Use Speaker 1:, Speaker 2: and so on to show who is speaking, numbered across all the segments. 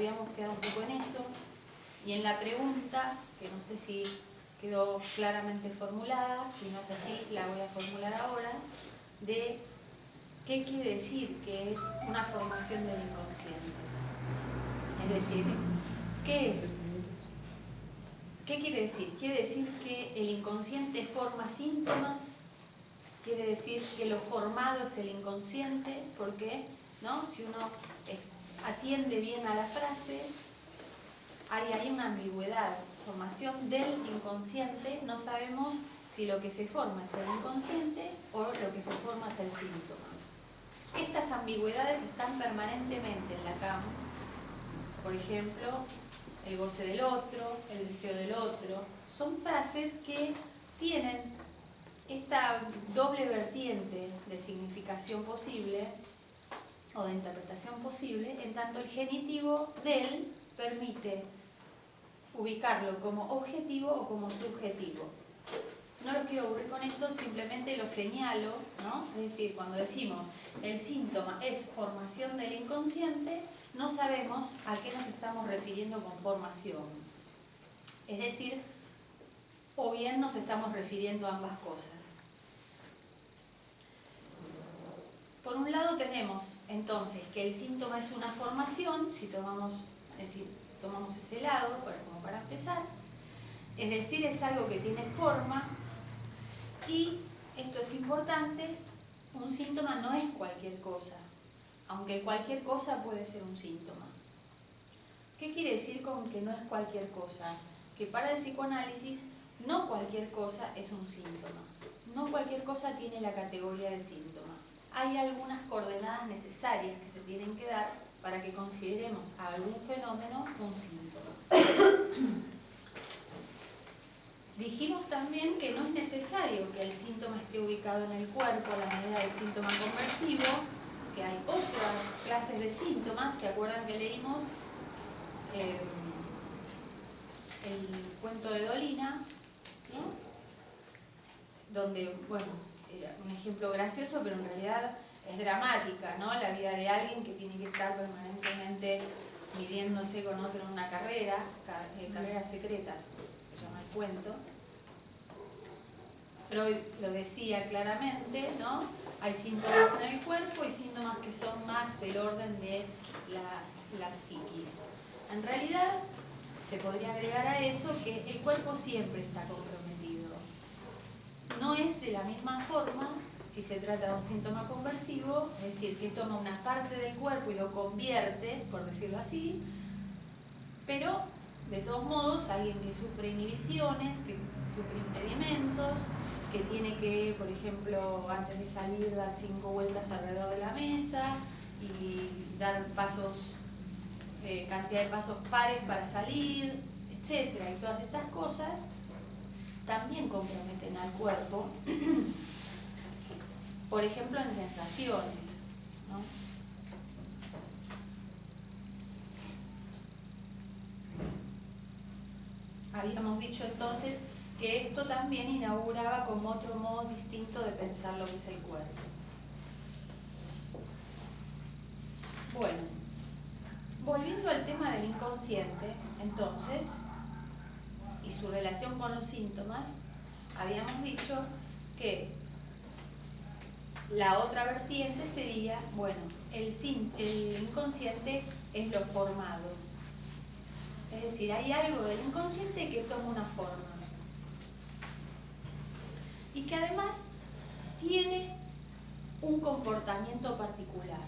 Speaker 1: habíamos quedado un poco en eso, y en la pregunta, que no sé si quedó claramente formulada, si no es así, la voy a formular ahora, de qué quiere decir que es una formación del inconsciente. Es decir, ¿qué es? ¿Qué quiere decir? Quiere decir que el inconsciente forma síntomas, quiere decir que lo formado es el inconsciente, porque ¿no? Si uno atiende bien a la frase, hay ahí una ambigüedad. Formación del inconsciente, no sabemos si lo que se forma es el inconsciente o lo que se forma es el síntoma. Estas ambigüedades están permanentemente en la CAM. Por ejemplo, el goce del otro, el deseo del otro. Son frases que tienen esta doble vertiente de significación posible o de interpretación posible, en tanto el genitivo del permite ubicarlo como objetivo o como subjetivo. No lo quiero aburrir con esto, simplemente lo señalo, ¿no? Es decir, cuando decimos el síntoma es formación del inconsciente, no sabemos a qué nos estamos refiriendo con formación. Es decir, o bien nos estamos refiriendo a ambas cosas. Por un lado tenemos entonces que el síntoma es una formación, si tomamos, es decir, tomamos ese lado como para empezar, es decir, es algo que tiene forma. Y esto es importante, un síntoma no es cualquier cosa, aunque cualquier cosa puede ser un síntoma. ¿Qué quiere decir con que no es cualquier cosa? Que para el psicoanálisis no cualquier cosa es un síntoma, no cualquier cosa tiene la categoría de síntoma. Hay algunas coordenadas necesarias que se tienen que dar para que consideremos a algún fenómeno un síntoma. Dijimos también que no es necesario que el síntoma esté ubicado en el cuerpo a la manera del síntoma conversivo, que hay otras clases de síntomas. ¿Se acuerdan que leímos el cuento de Dolina, ¿no? Donde, bueno, era un ejemplo gracioso, pero en realidad es dramática, ¿no? La vida de alguien que tiene que estar permanentemente midiéndose con otro en una carrera, carreras secretas, se llama el cuento. Freud lo decía claramente, ¿no? Hay síntomas en el cuerpo y síntomas que son más del orden de la psiquis. En realidad, se podría agregar a eso que el cuerpo siempre está comprometido. No es de la misma forma si se trata de un síntoma conversivo, es decir, que toma una parte del cuerpo y lo convierte, por decirlo así, pero de todos modos alguien que sufre inhibiciones, que sufre impedimentos, que tiene que, por ejemplo, antes de salir dar 5 vueltas alrededor de la mesa y dar pasos, cantidad de pasos pares para salir, etcétera, y todas estas cosas también comprometen al cuerpo, por ejemplo en sensaciones, ¿no? Habíamos dicho entonces que esto también inauguraba como otro modo distinto de pensar lo que es el cuerpo. Bueno, volviendo al tema del inconsciente, entonces, y su relación con los síntomas, habíamos dicho que la otra vertiente sería, bueno, el inconsciente es lo formado. Es decir, hay algo del inconsciente que toma una forma. Y que además tiene un comportamiento particular,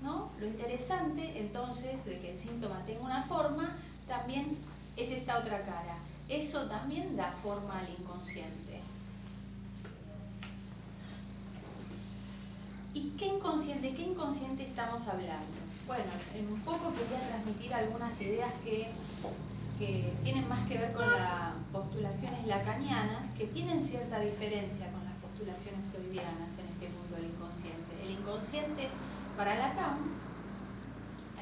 Speaker 1: ¿no? Lo interesante, entonces, de que el síntoma tenga una forma, también es esta otra cara. Eso también da forma al inconsciente. ¿Y qué inconsciente estamos hablando? Bueno, un poco quería transmitir algunas ideas que tienen más que ver con las postulaciones lacanianas, que tienen cierta diferencia con las postulaciones freudianas en este mundo del inconsciente. El inconsciente para Lacan,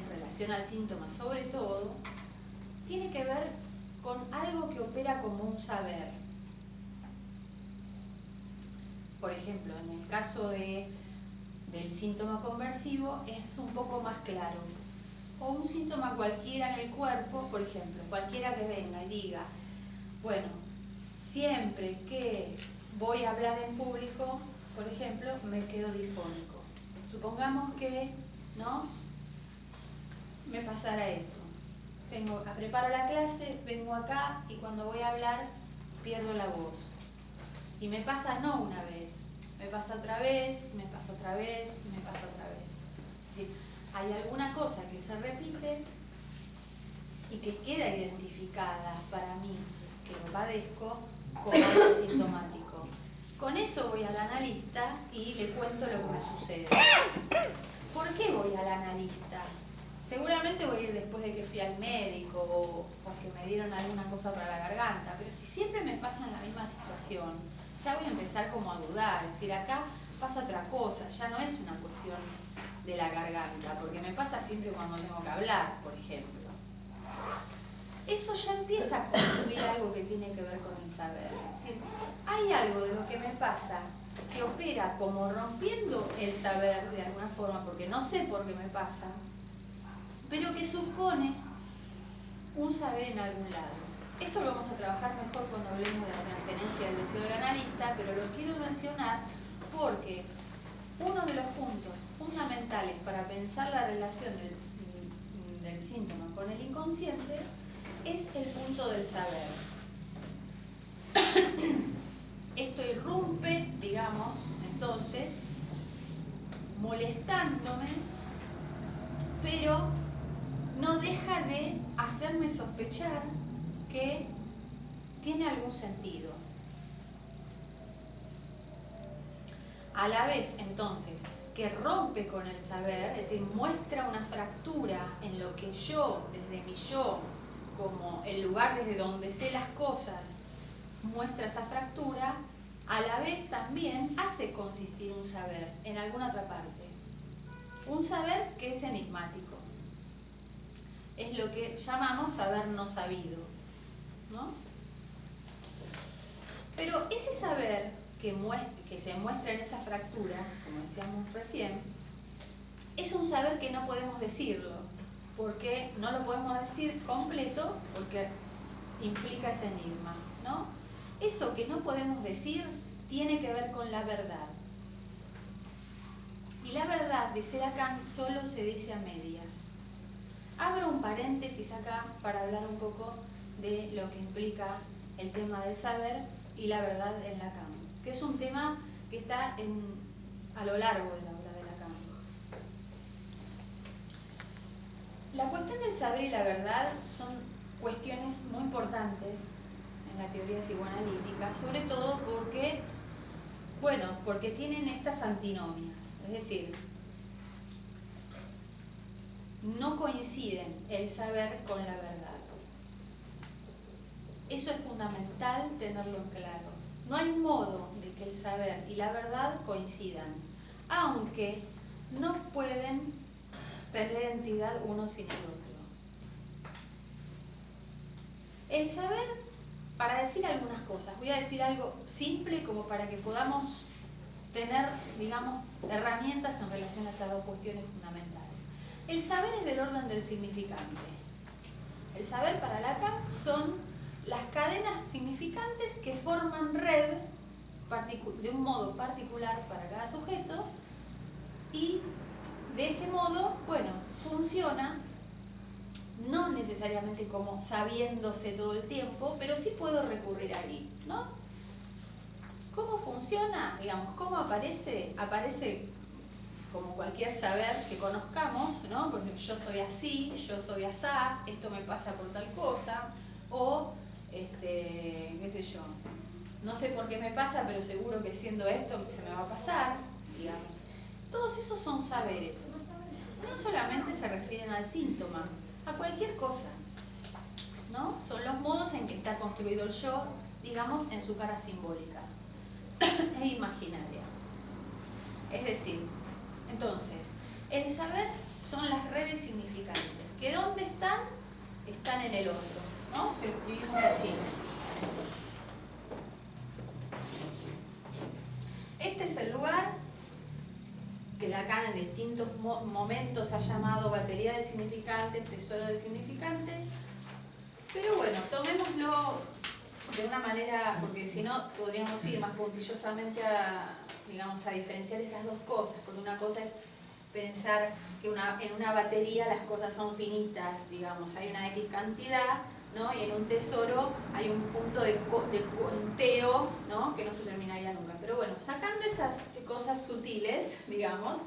Speaker 1: en relación al síntoma sobre todo, tiene que ver con algo que opera como un saber. Por ejemplo, en el caso del síntoma conversivo es un poco más claro. o un síntoma cualquiera en el cuerpo, por ejemplo, cualquiera que venga y diga, bueno, siempre que voy a hablar en público, por ejemplo, me quedo difónico. Supongamos que, ¿no?, me pasara eso. Preparo la clase, vengo acá y cuando voy a hablar pierdo la voz. Y me pasa no una vez, me pasa otra vez, me pasa otra vez, me pasa otra vez. Es decir, hay alguna cosa que se repite y que queda identificada para mí, que lo padezco, como algo sintomático. Con eso voy al analista y le cuento lo que me sucede. ¿Por qué voy al analista? Seguramente voy a ir después de que fui al médico o porque me dieron alguna cosa para la garganta, pero si siempre me pasa en la misma situación, ya voy a empezar como a dudar, es decir, acá pasa otra cosa, ya no es una cuestión de la garganta, porque me pasa siempre cuando tengo que hablar, por ejemplo. Eso ya empieza a construir algo que tiene que ver con el saber. Es decir, hay algo de lo que me pasa que opera como rompiendo el saber de alguna forma, porque no sé por qué me pasa, pero que supone un saber en algún lado. Esto lo vamos a trabajar mejor cuando hablemos de la transferencia del deseo del analista, pero lo quiero mencionar porque uno de los puntos fundamentales para pensar la relación del síntoma con el inconsciente es el punto del saber. Esto irrumpe, digamos, entonces, molestándome, pero no deja de hacerme sospechar que tiene algún sentido. A la vez, entonces, que rompe con el saber, es decir, muestra una fractura en lo que yo, desde mi yo, como el lugar desde donde sé las cosas, muestra esa fractura, a la vez también hace consistir un saber en alguna otra parte. Un saber que es enigmático. Es lo que llamamos saber no sabido, ¿no? Pero ese saber que se muestra en esa fractura, como decíamos recién, es un saber que no podemos decirlo, porque no lo podemos decir completo, porque implica ese enigma, ¿no? Eso que no podemos decir tiene que ver con la verdad. Y la verdad, dice Lacan, solo se dice a medias. Abro un paréntesis acá para hablar un poco de lo que implica el tema del saber y la verdad en Lacan, que es un tema que está a lo largo de la obra de Lacan. La cuestión del saber y la verdad son cuestiones muy importantes en la teoría psicoanalítica, sobre todo porque tienen estas antinomias, es decir, no coinciden el saber con la verdad. Eso es fundamental tenerlo claro. No hay modo de que el saber y la verdad coincidan, aunque no pueden tener entidad uno sin el otro. El saber, para decir algunas cosas, voy a decir algo simple como para que podamos tener, digamos, herramientas en relación a estas dos cuestiones fundamentales. El saber es del orden del significante. El saber para Lacan son las cadenas significantes que forman red de un modo particular para cada sujeto y de ese modo, funciona no necesariamente como sabiéndose todo el tiempo, pero sí puedo recurrir ahí, ¿no? ¿Cómo funciona? Digamos, ¿cómo aparece? Aparece como cualquier saber que conozcamos, ¿no? Porque yo soy así, yo soy asá, esto me pasa por tal cosa, o, qué sé yo, no sé por qué me pasa, pero seguro que siendo esto se me va a pasar, digamos. Todos esos son saberes. No solamente se refieren al síntoma, a cualquier cosa, ¿no? Son los modos en que está construido el yo, digamos, en su cara simbólica e imaginaria. Es decir, entonces, el saber son las redes significantes, que ¿dónde están? Están en el otro, ¿no? Que lo escribimos así. Este es el lugar que Lacan en distintos momentos ha llamado batería de significantes, tesoro de significantes. Pero bueno, tomémoslo de una manera, porque si no podríamos ir más puntillosamente a, digamos, a diferenciar esas dos cosas, porque una cosa es pensar que en una batería las cosas son finitas, digamos, hay una X cantidad, ¿no? Y en un tesoro hay un punto de conteo, ¿no? Que no se terminaría nunca. Pero bueno, sacando esas cosas sutiles, digamos,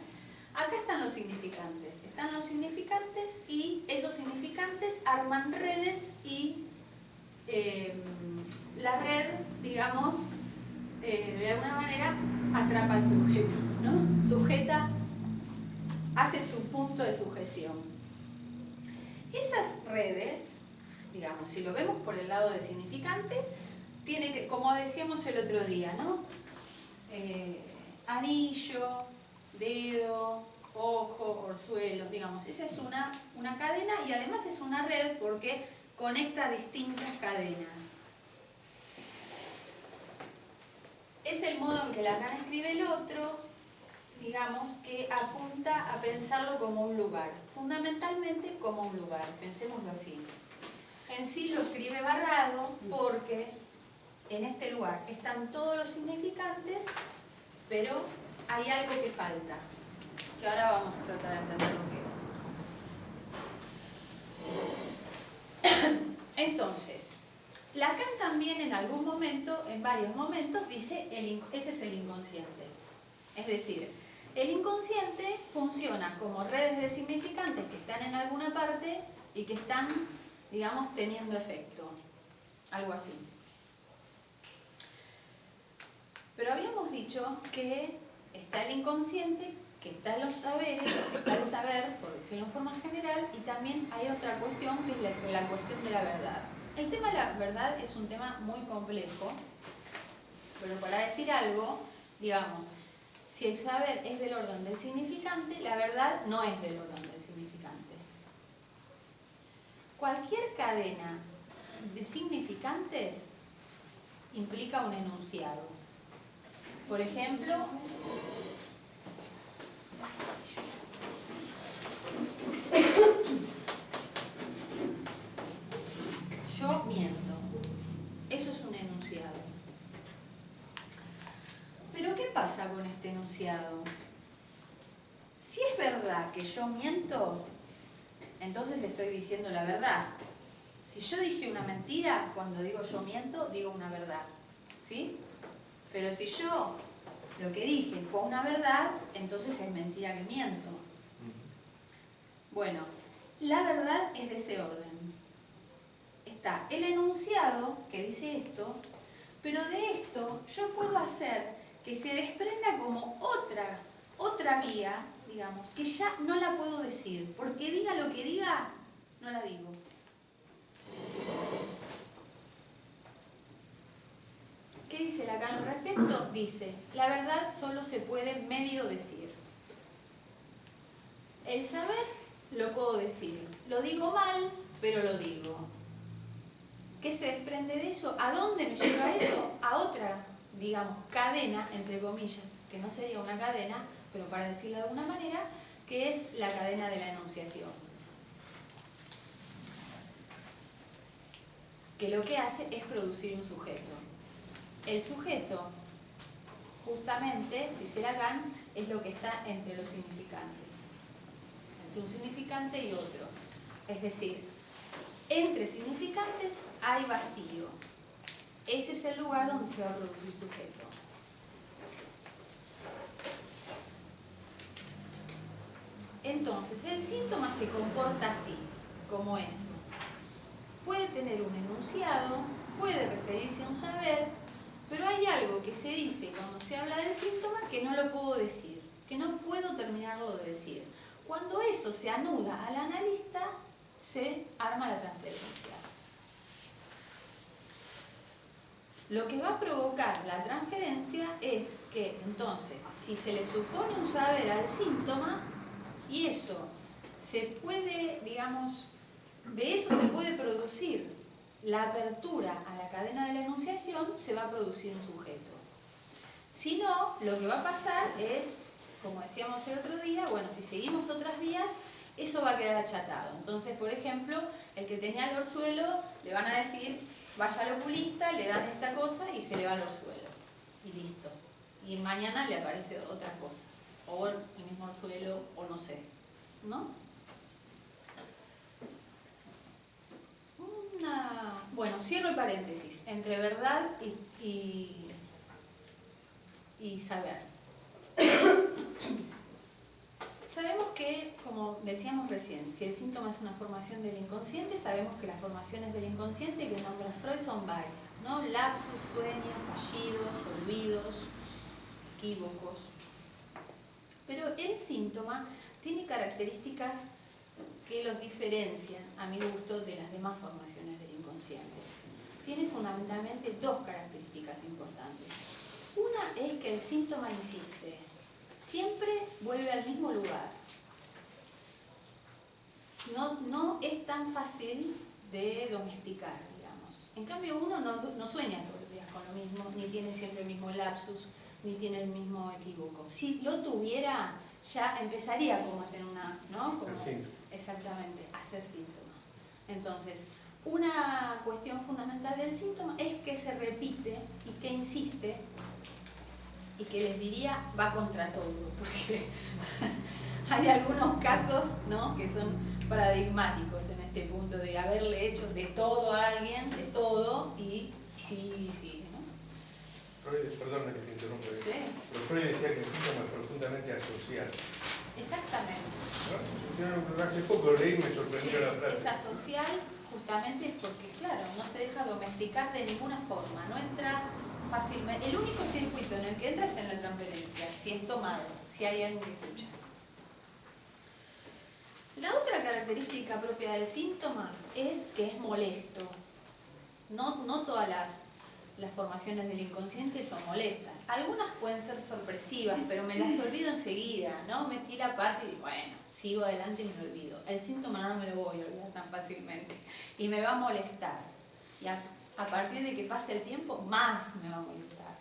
Speaker 1: acá están los significantes. Están los significantes y esos significantes arman redes y la red, digamos, de alguna manera atrapa al sujeto, ¿no? Sujeta, hace su punto de sujeción. Esas redes, digamos, si lo vemos por el lado del significante, tiene que, como decíamos el otro día, ¿no? Anillo, dedo, ojo, orzuelo, digamos, esa es una cadena y además es una red porque conecta distintas cadenas. Es el modo en que Lacan escribe el otro, digamos, que apunta a pensarlo como un lugar, fundamentalmente como un lugar, pensémoslo así. En sí lo escribe barrado porque en este lugar están todos los significantes, pero hay algo que falta, que ahora vamos a tratar de entender lo que es. Entonces, Lacan también en algún momento, en varios momentos, dice ese es el inconsciente. Es decir, el inconsciente funciona como redes de significantes que están en alguna parte y que están, digamos, teniendo efecto. Algo así. Pero habíamos dicho que está el inconsciente, que están los saberes, que está el saber, por decirlo en forma general, y también hay otra cuestión que es la cuestión de la verdad. El tema de la verdad es un tema muy complejo, pero para decir algo, digamos, si el saber es del orden del significante, la verdad no es del orden del significante. Cualquier cadena de significantes implica un enunciado. Por ejemplo, yo miento. Eso es un enunciado. Pero ¿qué pasa con este enunciado? Si es verdad que yo miento, entonces estoy diciendo la verdad. Si yo dije una mentira, cuando digo yo miento, digo una verdad. ¿Sí? Pero si yo lo que dije fue una verdad, entonces es mentira que miento. Bueno, la verdad es de ese orden. Está el enunciado que dice esto, pero de esto yo puedo hacer que se desprenda como otra vía, digamos, que ya no la puedo decir, porque diga lo que diga, no la digo. ¿Qué dice Lacan al respecto? Dice, la verdad solo se puede medio decir. El saber lo puedo decir. Lo digo mal, pero lo digo. ¿Qué se desprende de eso? ¿A dónde me lleva eso? A otra, digamos, cadena, entre comillas, que no sería una cadena, pero para decirlo de alguna manera, que es la cadena de la enunciación. Que lo que hace es producir un sujeto. El sujeto, justamente, dice Lacan, es lo que está entre los significantes. Entre un significante y otro. Es decir, entre significantes hay vacío. Ese es el lugar donde se va a producir sujeto. Entonces, el síntoma se comporta así, como eso. Puede tener un enunciado, puede referirse a un saber, pero hay algo que se dice cuando se habla del síntoma que no lo puedo decir, que no puedo terminarlo de decir. Cuando eso se anuda al analista, se arma la transferencia. Lo que va a provocar la transferencia es que, entonces, si se le supone un saber al síntoma, y eso se puede, digamos, de eso se puede producir la apertura a la cadena de la enunciación, se va a producir un sujeto. Si no, lo que va a pasar es como decíamos el otro día, bueno, si seguimos otras vías, eso va a quedar achatado. Entonces, por ejemplo, el que tenía el orzuelo, le van a decir, vaya al oculista, le dan esta cosa y se le va al orzuelo. Y listo. Y mañana le aparece otra cosa. O el mismo orzuelo, o no sé. ¿No? Bueno, cierro el paréntesis. Entre verdad y saber. Sabemos que, como decíamos recién, si el síntoma es una formación del inconsciente, sabemos que las formaciones del inconsciente que nombra Freud son varias, ¿no? Lapsus, sueños, fallidos, olvidos, equívocos. Pero el síntoma tiene características que los diferencian, a mi gusto, de las demás formaciones del inconsciente. Tiene fundamentalmente dos características importantes. Una es que el síntoma insiste. Siempre vuelve al mismo lugar. No es tan fácil de domesticar, digamos. En cambio, uno no sueña todos los días con lo mismo, ni tiene siempre el mismo lapsus, ni tiene el mismo equívoco. Si lo tuviera, ya empezaría como a tener una, ¿no? Como, exactamente, a ser síntoma. Entonces, una cuestión fundamental del síntoma es que se repite y que insiste, y que les diría va contra todo, porque hay algunos casos, ¿no?, que son paradigmáticos en este punto de haberle hecho de todo a alguien, de todo, y sí, ¿no?
Speaker 2: Freud, perdón que te interrumpa,
Speaker 1: sí.
Speaker 2: Pero Freud decía que el síntoma es profundamente asocial.
Speaker 1: Exactamente.
Speaker 2: ¿No? Hace poco leí y me sorprendió la frase.
Speaker 1: Es asocial justamente porque, claro, no se deja domesticar de ninguna forma, no entra fácilmente. El único circuito en el que entra es en la transferencia, si es tomado, si hay alguien que escucha. La otra característica propia del síntoma es que es molesto. No todas las formaciones del inconsciente son molestas. Algunas pueden ser sorpresivas, pero me las olvido enseguida, ¿no? Metí la parte y bueno, sigo adelante y me lo olvido. El síntoma no me lo voy a olvidar tan fácilmente y me va a molestar. Y a partir de que pase el tiempo, más me va a molestar.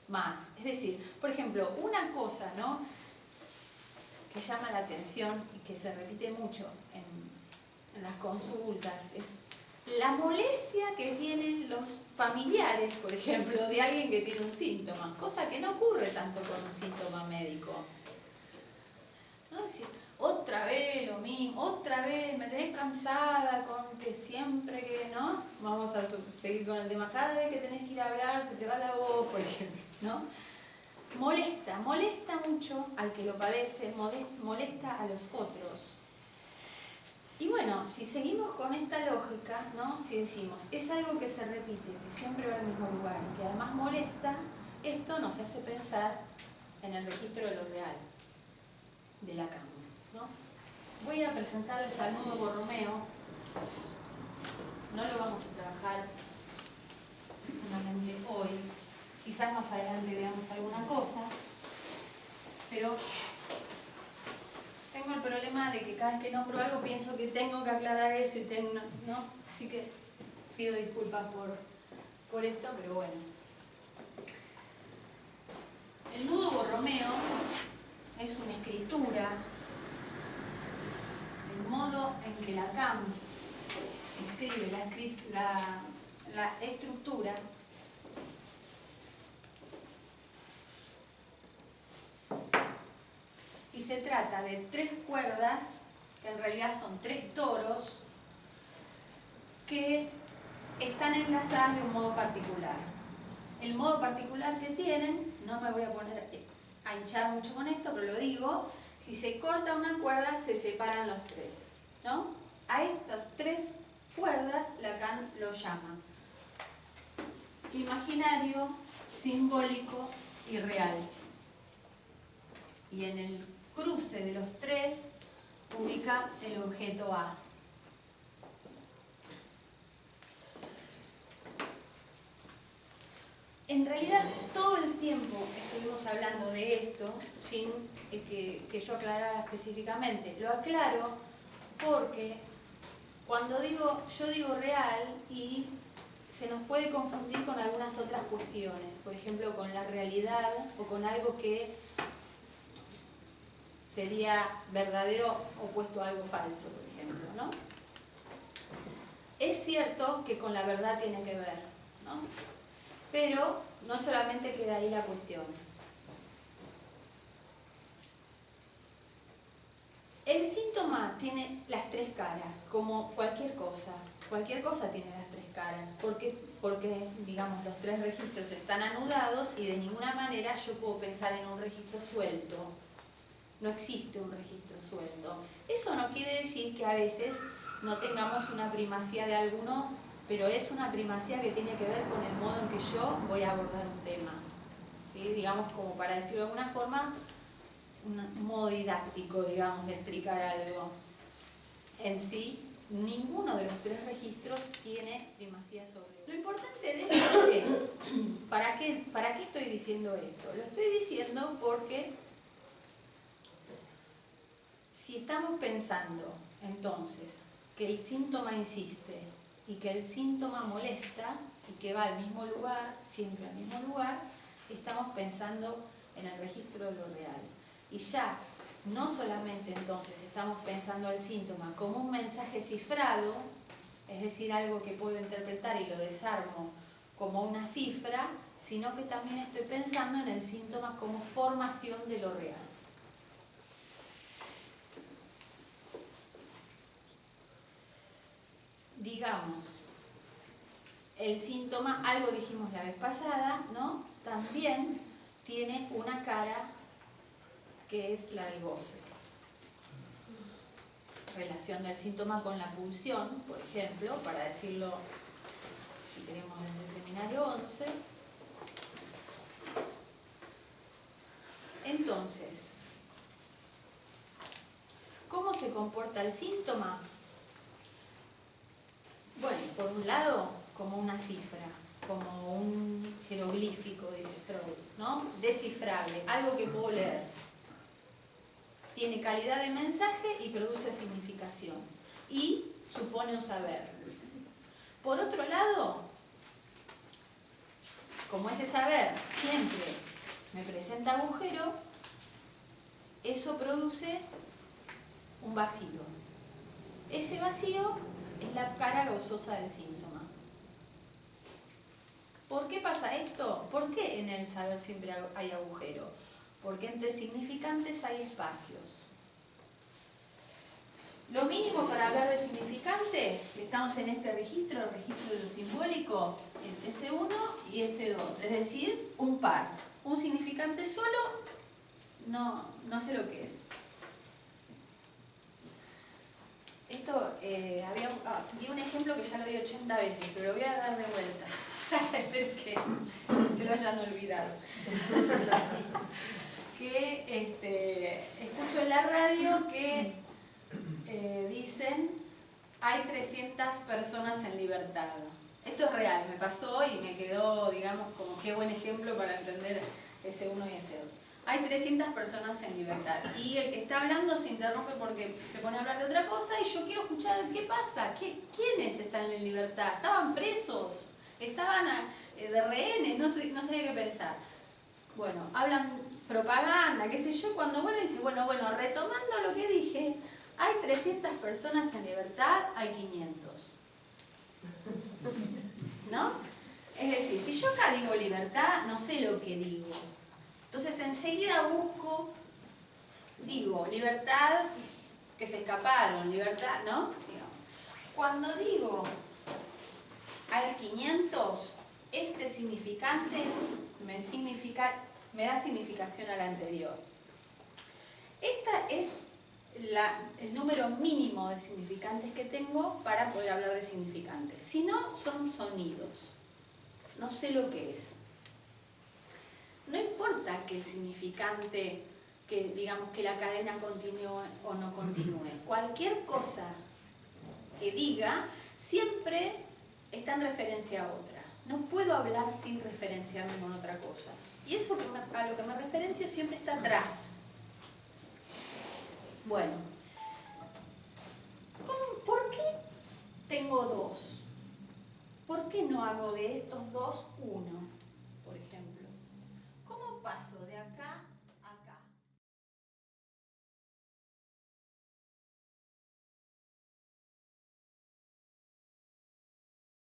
Speaker 1: Más. Es decir, por ejemplo, una cosa, ¿no?, que llama la atención y que se repite mucho en las consultas es la molestia que tienen los familiares, por ejemplo, de alguien que tiene un síntoma, cosa que no ocurre tanto con un síntoma médico. ¿No? Es decir, otra vez lo mismo, otra vez me tenés cansada con que siempre que, ¿no? Vamos a seguir con el tema, cada vez que tenés que ir a hablar se te va la voz, por ejemplo, ¿no? Molesta mucho al que lo padece, molesta a los otros. Y bueno, si seguimos con esta lógica, ¿no?, si decimos, es algo que se repite, que siempre va al mismo lugar y que además molesta, esto nos hace pensar en el registro de lo real, de la cama, ¿no? Voy a presentarles al nudo Borromeo. No lo vamos a trabajar solamente hoy. Quizás más adelante veamos alguna cosa, pero tengo el problema de que cada vez que nombro algo pienso que tengo que aclarar eso y tengo, ¿no? Así que pido disculpas por esto, pero bueno. El nudo Borromeo es una escritura, el modo en que Lacan escribe la estructura. Y se trata de 3 cuerdas, que en realidad son 3 toros, que están enlazadas de un modo particular. El modo particular que tienen, no me voy a poner a hinchar mucho con esto, pero lo digo, si se corta una cuerda se separan los 3, ¿no? A estas 3 cuerdas Lacan lo llama imaginario, simbólico y real. Y en el cruce de los 3 ubica el objeto A. En realidad, todo el tiempo estuvimos hablando de esto sin que yo aclarara específicamente. Lo aclaro porque cuando yo digo real y se nos puede confundir con algunas otras cuestiones. Por ejemplo, con la realidad o con algo que sería verdadero opuesto a algo falso, por ejemplo, ¿no? Es cierto que con la verdad tiene que ver, ¿no? Pero no solamente queda ahí la cuestión. El síntoma tiene las tres caras, como cualquier cosa. Cualquier cosa tiene las tres caras, porque digamos, los tres registros están anudados y de ninguna manera yo puedo pensar en un registro suelto. No existe un registro suelto. Eso no quiere decir que a veces no tengamos una primacía de alguno, pero es una primacía que tiene que ver con el modo en que yo voy a abordar un tema. ¿Sí? Digamos, como para decirlo de alguna forma, un modo didáctico, digamos, de explicar algo. En sí, ninguno de los tres registros tiene primacía sobre otro. Lo importante de esto es, ¿para qué estoy diciendo esto? Lo estoy diciendo porque si estamos pensando, entonces, que el síntoma insiste y que el síntoma molesta y que va al mismo lugar, siempre al mismo lugar, estamos pensando en el registro de lo real. Y ya no solamente entonces estamos pensando el síntoma como un mensaje cifrado, es decir, algo que puedo interpretar y lo desarmo como una cifra, sino que también estoy pensando en el síntoma como formación de lo real. Digamos, el síntoma, algo dijimos la vez pasada, ¿no? También tiene una cara que es la del goce. Relación del síntoma con la pulsión, por ejemplo, para decirlo, si queremos, desde el seminario 11. Entonces, ¿cómo se comporta el síntoma? Bueno, por un lado, como una cifra, como un jeroglífico, dice Freud, ¿no? Descifrable, algo que puedo leer. Tiene calidad de mensaje y produce significación. Y supone un saber. Por otro lado, como ese saber siempre me presenta agujero, eso produce un vacío. Ese vacío es la cara gozosa del síntoma. ¿Por qué pasa esto? ¿Por qué en el saber siempre hay agujero? Porque entre significantes hay espacios. Lo mínimo para hablar de significante, que estamos en este registro, el registro de lo simbólico, es S1 y S2, es decir, un par. Un significante solo, no sé lo que es. Esto, di un ejemplo que ya lo di 80 veces, pero lo voy a dar de vuelta. Espero que se lo hayan olvidado. Que escucho en la radio que dicen hay 300 personas en libertad. Esto es real, me pasó y me quedó, digamos, como qué buen ejemplo para entender S1 y S2. Hay 300 personas en libertad y el que está hablando se interrumpe porque se pone a hablar de otra cosa y yo quiero escuchar qué pasa, quiénes están en libertad, estaban presos, estaban de rehenes, no sabía qué pensar. Bueno, hablan propaganda, qué sé yo, cuando bueno dice, bueno, retomando lo que dije, hay 300 personas en libertad, hay 500. ¿No? Es decir, si yo acá digo libertad, no sé lo que digo. Entonces enseguida digo, libertad, que se escaparon, libertad, ¿no? Cuando digo hay 500, este significante me da significación a la anterior. Esta es el número mínimo de significantes que tengo para poder hablar de significantes. Si no, son sonidos. No sé lo que es. No importa que el significante, que digamos que la cadena continúe o no continúe. Cualquier cosa que diga siempre está en referencia a otra. No puedo hablar sin referenciarme con otra cosa. Y eso a lo que me referencio siempre está atrás. Bueno, ¿por qué tengo dos? ¿Por qué no hago de estos dos uno, por ejemplo?